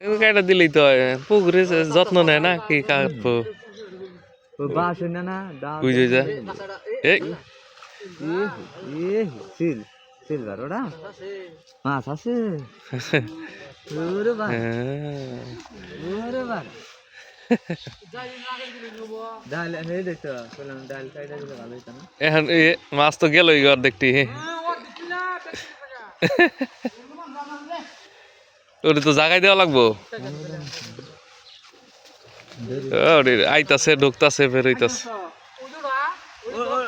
কাটা দিলেই তো হয় পুকুরে যত্ন নেয় না কি কাটবো বাস না বুঝে যা এই সিল সিলভার ওটা মাছ আছে ওরে বা ওরে বা ডাল এই দেখো বললাম ডাল কাইটা দিলে ভালো হইতো না এখন মাছ তো গেলই ঘর দেখতে ওরে তো জাগাই দেওয়া লাগবো আইতাছে ঢুকতাছে বের হইতাছে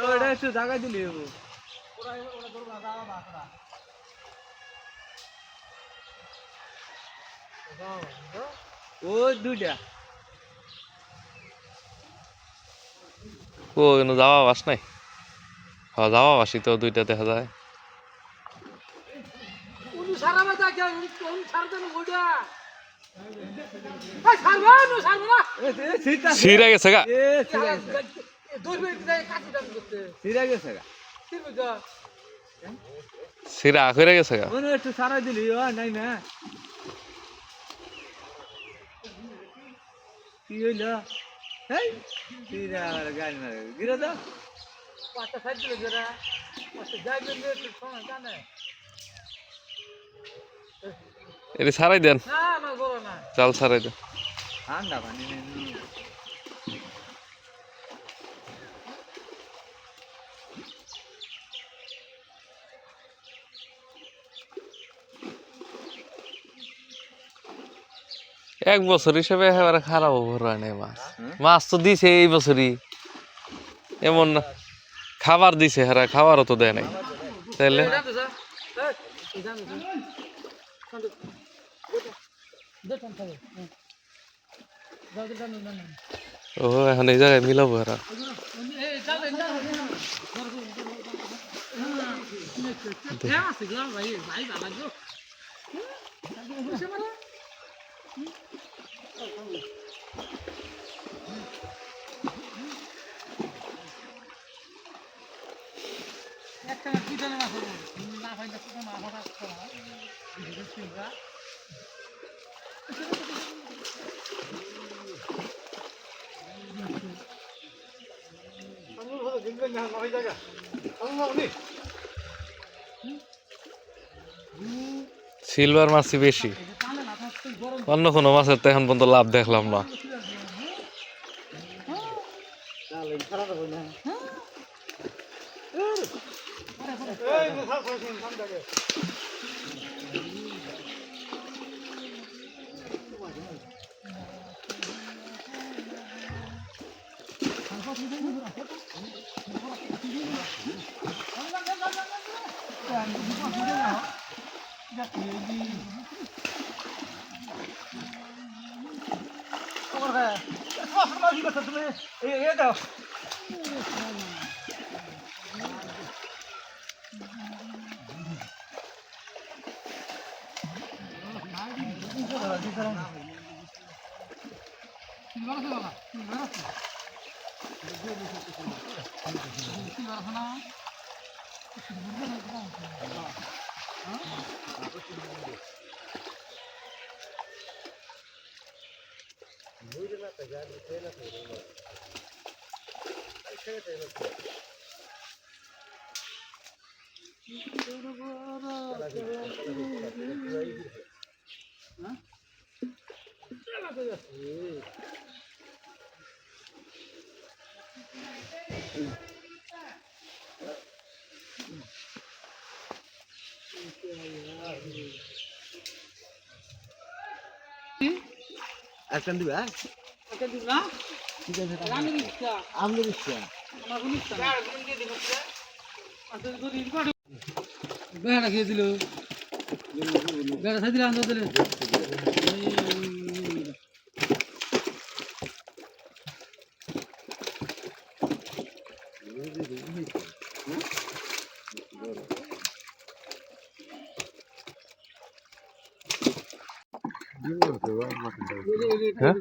ওটা একটু জায়গা দিলি ও দুইটা ও যাওয়া বাস নাই হ্যাঁ যাওয়া বাসি তো দুইটা দেখা যায় ছিঁড়ে গেছে গা ছিঁড়া করে গেছে গা একটু সারা দিলি নাই না কি হইল গাড়ি মারে গিরে তো এটা ছাড়াই দেন চাল ছাড়াই দেন ঠান্ডা পানি এক বছর হিসেবে একেবারে খারাপ হয় নাই মাছ মাছ তো দিছে এই বছরই এমন না খাবার দিছে হেরা খাবারও তো দেয় নাই তাইলে ও এখন এই জায়গায় মিলাবো হেরা সিলভার মাছই বেশি অন্য কোনো মাছের তো এখন পর্যন্ত লাভ দেখলাম না একখান দিবা আমলের ইচ্ছা বেড়া খেয়েছিল বেড়া খাই দিলে আন্দাজ দিলে হ্যাঁ